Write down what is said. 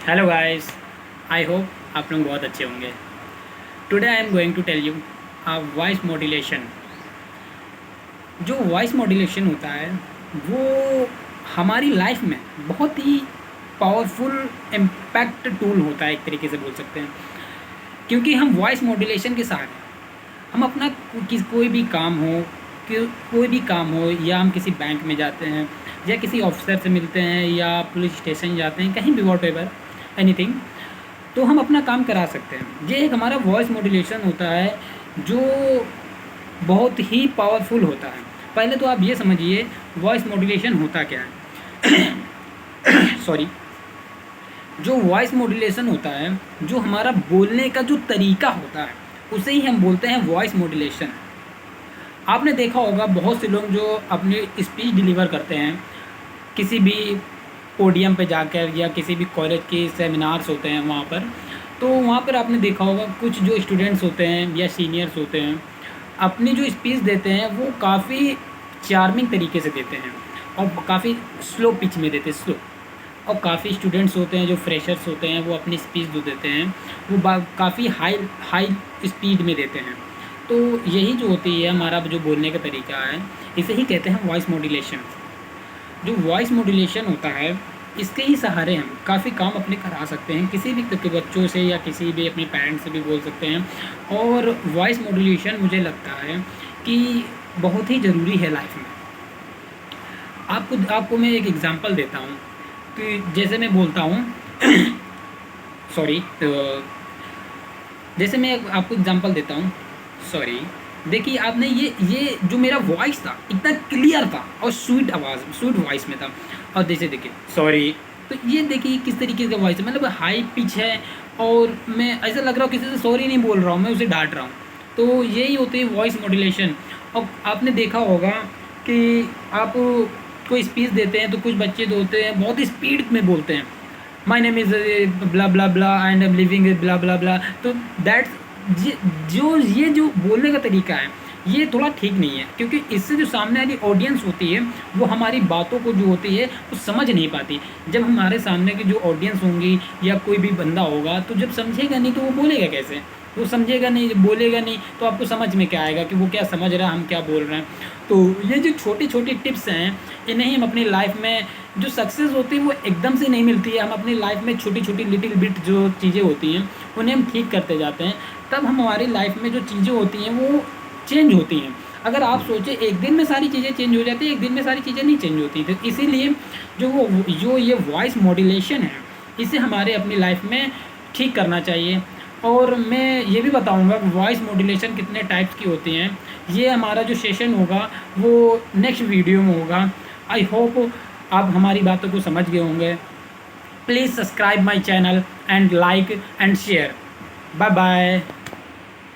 Hello guys, I hope आप लोग बहुत अच्छे होंगे। Today I am going to tell you voice modulation. जो वॉइस मॉड्यूलेशन होता है वो हमारी लाइफ में बहुत ही पावरफुल इम्पैक्ट टूल होता है, एक तरीके से बोल सकते हैं। क्योंकि हम वॉइस मॉड्यूलेशन के साथ हम अपना कोई भी काम हो कोई भी काम हो, या हम किसी बैंक में जाते हैं या किसी ऑफिसर से मिलते हैं या पुलिस स्टेशन जाते हैं, कहीं भी वॉट एवर एनीथिंग, तो हम अपना काम करा सकते हैं। ये एक हमारा वॉइस मॉड्यूलेशन होता है जो बहुत ही पावरफुल होता है। पहले तो आप ये समझिए वॉइस मॉड्यूलेशन होता क्या है। सॉरी। जो वॉइस मॉड्यूलेशन होता है, जो हमारा बोलने का जो तरीका होता है, उसे ही हम बोलते हैं वॉइस मॉड्यूलेशन। आपने देखा होगा बहुत से लोग जो अपनी स्पीच डिलीवर करते हैं किसी भी पोडियम पे जाकर, या किसी भी कॉलेज के सेमिनार्स होते हैं वहाँ पर, तो वहाँ पर आपने देखा होगा कुछ जो स्टूडेंट्स होते हैं या सीनियर्स होते हैं, अपनी जो स्पीच देते हैं वो काफ़ी चार्मिंग तरीके से देते हैं और काफ़ी स्लो पिच में देते हैं, स्लो। और काफ़ी स्टूडेंट्स होते हैं जो फ्रेशर्स होते हैं, वो अपनी स्पीच जो देते हैं वो काफ़ी हाई हाई स्पीड में देते हैं। तो यही जो होती है हमारा जो बोलने का तरीका है, इसे ही कहते हैं वॉइस मॉड्यूलेशन। जो वॉइस मॉड्यूलेशन होता है, इसके ही सहारे हम काफ़ी काम अपने करा सकते हैं, किसी भी के बच्चों से या किसी भी अपने पेरेंट्स से भी बोल सकते हैं। और वॉइस मॉड्यूलेशन मुझे लगता है कि बहुत ही ज़रूरी है लाइफ में। आपको मैं एक एग्ज़ाम्पल देता हूँ कि जैसे मैं बोलता हूँ सॉरी, तो जैसे मैं आपको एग्ज़ाम्पल देता हूँ। सॉरी, देखिए आपने ये जो मेरा वॉइस था इतना क्लियर था और स्वीट आवाज़, स्वीट वॉइस में था। और जैसे देखिए सॉरी, तो ये देखिए किस तरीके का वॉइस है, मतलब हाई पिच है और मैं ऐसा लग रहा हूँ किसी से सॉरी नहीं बोल रहा हूँ, मैं उसे डांट रहा हूँ। तो यही होती है वॉइस मॉड्यूलेशन। और आपने देखा होगा कि आप कोई स्पीच देते हैं तो कुछ बच्चे जो होते हैं बहुत स्पीड में बोलते हैं, my name is blah blah blah and I am living blah blah blah. तो दैट्स ये जो बोलने का तरीका है ये थोड़ा ठीक नहीं है, क्योंकि इससे जो सामने वाली ऑडियंस होती है वो हमारी बातों को जो होती है वो समझ नहीं पाती। जब हमारे सामने की जो ऑडियंस होंगी या कोई भी बंदा होगा, तो जब समझेगा नहीं तो वो बोलेगा कैसे? वो समझेगा नहीं, बोलेगा नहीं, तो आपको समझ में क्या आएगा कि वो क्या समझ रहा है, हम क्या बोल रहे हैं। तो ये जो छोटी छोटी टिप्स हैं, इन्हें हम अपनी लाइफ में, जो सक्सेस होती है वो एकदम से नहीं मिलती है, हम अपनी लाइफ में छोटी छोटी लिटिल बिट जो चीज़ें होती हैं उन्हें हम ठीक करते जाते हैं, तब हमारी लाइफ में जो चीज़ें होती हैं वो चेंज होती हैं। अगर आप सोचें एक दिन में सारी चीज़ें चेंज हो जाती है, एक दिन में सारी चीज़ें नहीं चेंज होती। तो इसीलिए जो ये वॉइस मॉड्यूलेशन है, इसे हमारे अपनी लाइफ में ठीक करना चाहिए। और मैं ये भी बताऊंगा वॉइस मॉड्यूलेशन कितने टाइप्स की होती हैं। ये हमारा जो सेशन होगा वो नेक्स्ट वीडियो में होगा। आई होप आप हमारी बातों को समझ गए होंगे। Please subscribe my channel and like and share. Bye bye.